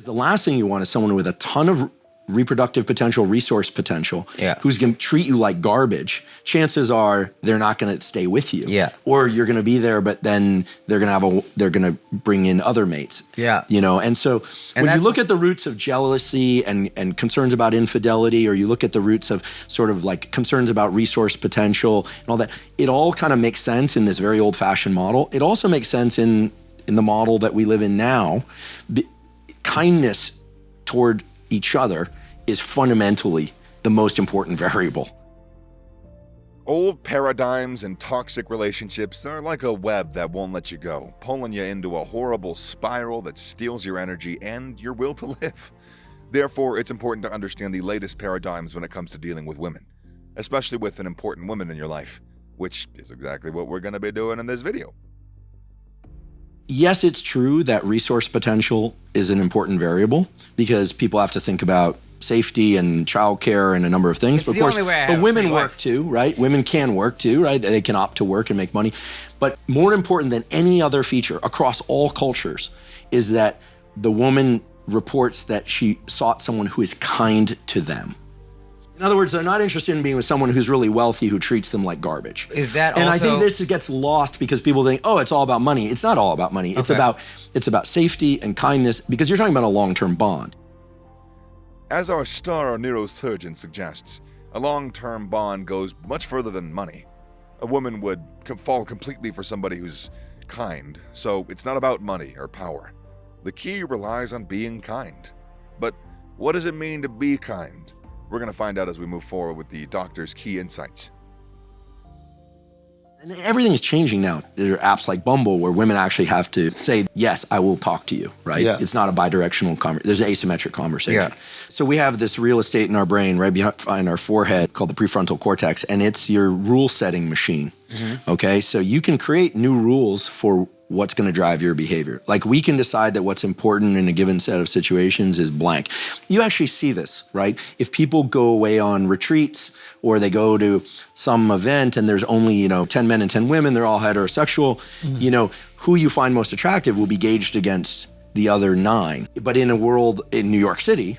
The last thing you want is someone with a ton of reproductive potential, resource potential, who's going to treat you like garbage. Chances are they're not going to stay with you. Or you're going to be there, but then they're going to bring in other mates. You know, and so when you look at the roots of jealousy and concerns about infidelity, or you look at the roots of sort of like concerns about resource potential and all that, it all kind of makes sense in this very old-fashioned model. It also makes sense in the model that we live in now. Kindness toward each other is fundamentally the most important variable. Old paradigms and toxic relationships are like a web that won't let you go, pulling you into a horrible spiral that steals your energy and your will to live. Therefore, it's important to understand the latest paradigms when it comes to dealing with women, especially with an important woman in your life, which is exactly what we're going to be doing in this video. Yes, it's true that resource potential is an important variable because people have to think about safety and childcare and a number of things. But of course, but women work too, right? Women can work too, right? They can opt to work and make money. But more important than any other feature across all cultures is that the woman reports that she sought someone who is kind to them. In other words, they're not interested in being with someone who's really wealthy who treats them like garbage. Is that and also... I think this gets lost because people think, oh, it's all about money. It's not all about money. It's about safety and kindness because you're talking about a long-term bond. As our star neurosurgeon suggests, a long-term bond goes much further than money. A woman would fall completely for somebody who's kind, so it's not about money or power. The key relies on being kind. But what does it mean to be kind? We're going to find out as we move forward with the doctor's key insights. And everything is changing now. There are apps like Bumble where women actually have to say, yes, I will talk to you, right? It's not a bidirectional conversation. There's an asymmetric conversation. So we have this real estate in our brain right behind our forehead called the prefrontal cortex, and it's your rule-setting machine, okay? So you can create new rules for what's going to drive your behavior. Like we can decide that what's important in a given set of situations is blank. You actually see this, right? If people go away on retreats or they go to some event and there's only, 10 men and 10 women, they're all heterosexual, who you find most attractive will be gauged against the other 9. But in a world in New York City,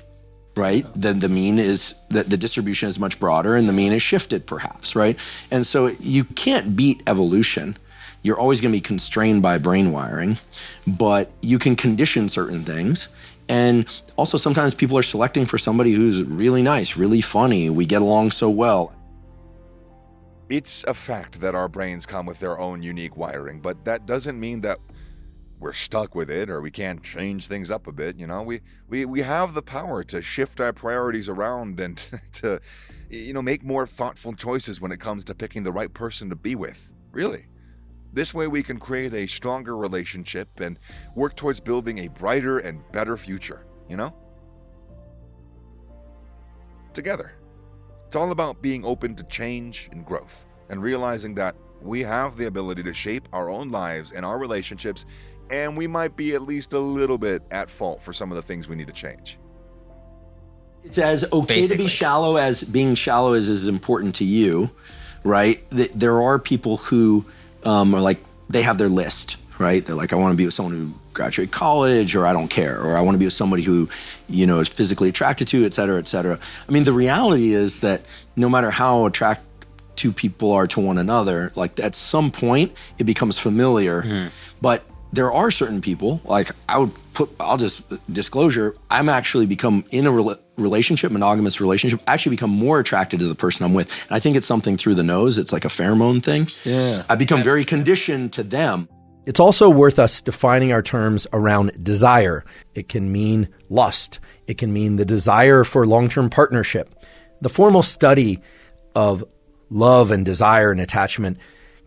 right, then the mean is that the distribution is much broader and the mean is shifted perhaps, right? And so you can't beat evolution. You're always going to be constrained by brain wiring, but you can condition certain things. And also sometimes people are selecting for somebody who's really nice, really funny. We get along so well. It's a fact that our brains come with their own unique wiring, but that doesn't mean that we're stuck with it or we can't change things up a bit. We have the power to shift our priorities around and to, make more thoughtful choices when it comes to picking the right person to be with, really. This way we can create a stronger relationship and work towards building a brighter and better future, Together. It's all about being open to change and growth and realizing that we have the ability to shape our own lives and our relationships, and we might be at least a little bit at fault for some of the things we need to change. It's as okay to be shallow as being shallow is important to you, right? There are people who are like, they have their list, right? They're like, I want to be with someone who graduated college, or I don't care, or I want to be with somebody who, is physically attracted to, et cetera, et cetera. I mean, the reality is that no matter how attracted two people are to one another, like at some point it becomes familiar. But there are certain people, like I'll just disclosure, I'm actually become in a relationship, monogamous relationship, actually become more attracted to the person I'm with. And I think it's something through the nose. It's like a pheromone thing. I become very conditioned to them. It's also worth us defining our terms around desire. It can mean lust. It can mean the desire for long-term partnership. The formal study of love and desire and attachment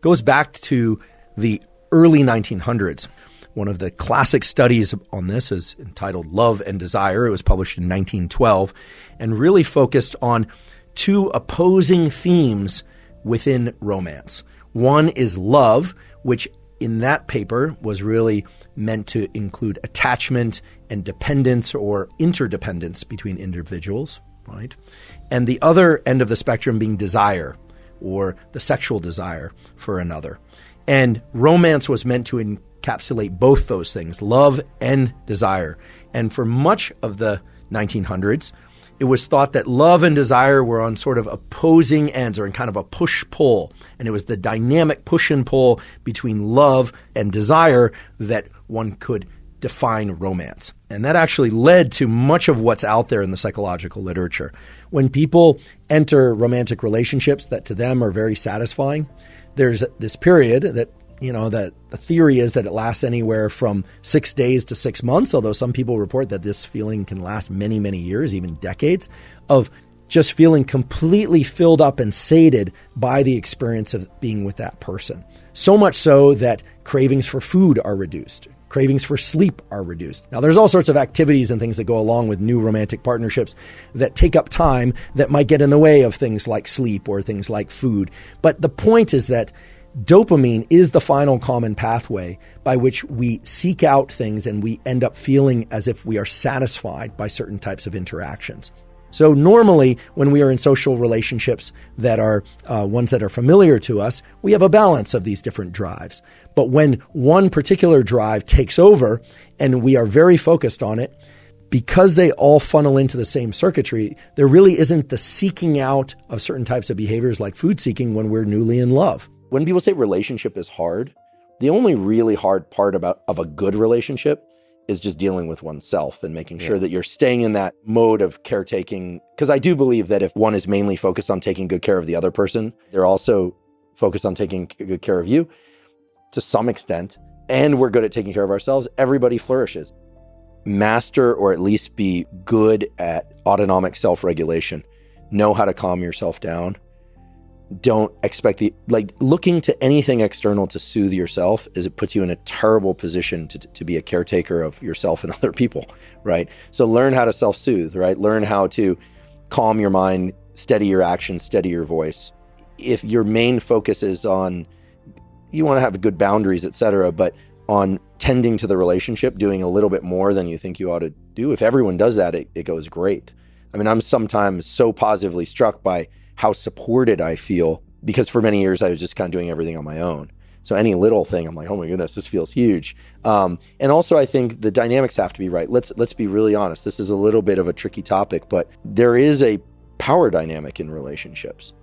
goes back to the early 1900s. One of the classic studies on this is entitled Love and Desire. It was published in 1912 and really focused on 2 opposing themes within romance. One is love, which in that paper was really meant to include attachment and dependence or interdependence between individuals, right? And the other end of the spectrum being desire or the sexual desire for another. And romance was meant to encapsulate both those things, love and desire. And for much of the 1900s, it was thought that love and desire were on sort of opposing ends, or in kind of a push-pull. And it was the dynamic push and pull between love and desire that one could define romance. And that actually led to much of what's out there in the psychological literature. When people enter romantic relationships that to them are very satisfying, there's this period that, that the theory is that it lasts anywhere from 6 days to 6 months, although some people report that this feeling can last many, many years, even decades, of just feeling completely filled up and sated by the experience of being with that person. So much so that cravings for food are reduced. Cravings for sleep are reduced. Now, there's all sorts of activities and things that go along with new romantic partnerships that take up time that might get in the way of things like sleep or things like food. But the point is that dopamine is the final common pathway by which we seek out things and we end up feeling as if we are satisfied by certain types of interactions. So normally, when we are in social relationships that are ones that are familiar to us, we have a balance of these different drives. But when one particular drive takes over and we are very focused on it, because they all funnel into the same circuitry, there really isn't the seeking out of certain types of behaviors like food seeking when we're newly in love. When people say relationship is hard, the only really hard part of a good relationship is just dealing with oneself and making sure that you're staying in that mode of caretaking. Because I do believe that if one is mainly focused on taking good care of the other person, they're also focused on taking good care of you to some extent, and we're good at taking care of ourselves, everybody flourishes. Master, or at least be good at autonomic self-regulation. Know how to calm yourself down. Don't expect looking to anything external to soothe yourself it puts you in a terrible position to be a caretaker of yourself and other people, right? So learn how to self-soothe, right? Learn how to calm your mind, steady your actions, steady your voice. If your main focus is on, you want to have good boundaries, etc., but on tending to the relationship, doing a little bit more than you think you ought to do, if everyone does that, it goes great. I mean, I'm sometimes so positively struck by how supported I feel, because for many years I was just kind of doing everything on my own. So any little thing, I'm like, oh my goodness, this feels huge. And also I think the dynamics have to be right. Let's be really honest. This is a little bit of a tricky topic, but there is a power dynamic in relationships.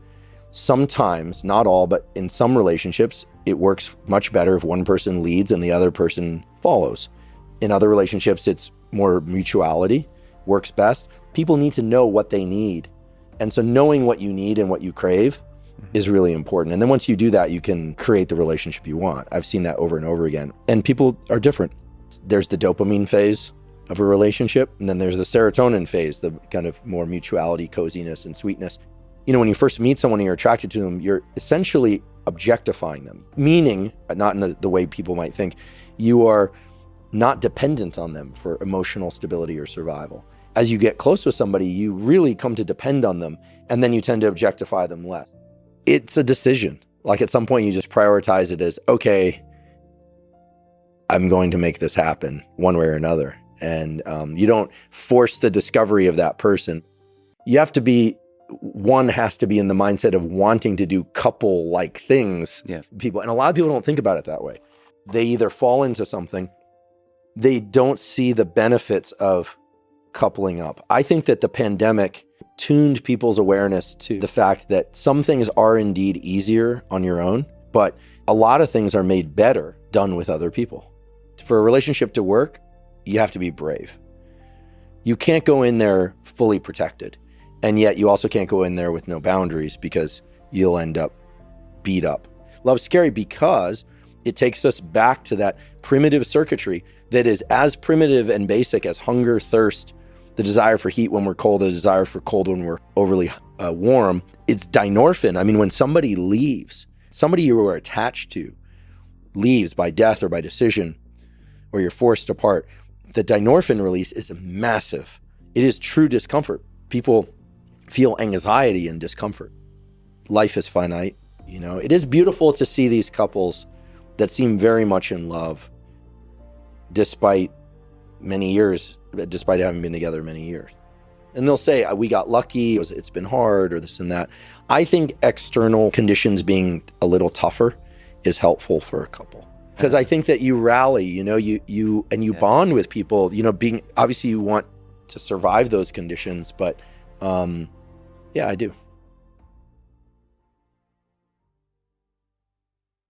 Sometimes, not all, but in some relationships, it works much better if one person leads and the other person follows. In other relationships, it's more mutuality, works best. People need to know what they need. And so knowing what you need and what you crave is really important. And then once you do that, you can create the relationship you want. I've seen that over and over again. And people are different. There's the dopamine phase of a relationship, and then there's the serotonin phase, the kind of more mutuality, coziness, and sweetness. When you first meet someone and you're attracted to them, you're essentially objectifying them, meaning, not in the way people might think, you are not dependent on them for emotional stability or survival. As you get close with somebody, you really come to depend on them, and then you tend to objectify them less. It's a decision. Like at some point, you just prioritize it as, okay, I'm going to make this happen one way or another. And you don't force the discovery of that person. One has to be in the mindset of wanting to do couple-like things. Yeah. People, and a lot of people don't think about it that way. They either fall into something, they don't see the benefits of coupling up. I think that the pandemic tuned people's awareness to the fact that some things are indeed easier on your own, but a lot of things are made better done with other people. For a relationship to work, you have to be brave. You can't go in there fully protected, and yet you also can't go in there with no boundaries, because you'll end up beat up. Love's scary because it takes us back to that primitive circuitry that is as primitive and basic as hunger, thirst, the desire for heat when we're cold, the desire for cold when we're overly warm. It's dynorphin. I mean, when somebody leaves, somebody you were attached to leaves by death or by decision, or you're forced apart, the dynorphin release is massive. It is true discomfort. People feel anxiety and discomfort. Life is finite. It is beautiful to see these couples that seem very much in love despite having been together many years. And they'll say, we got lucky, it's been hard, or this and that. I think external conditions being a little tougher is helpful for a couple. because I think that you rally, you bond with people, being, obviously you want to survive those conditions, but yeah, I do.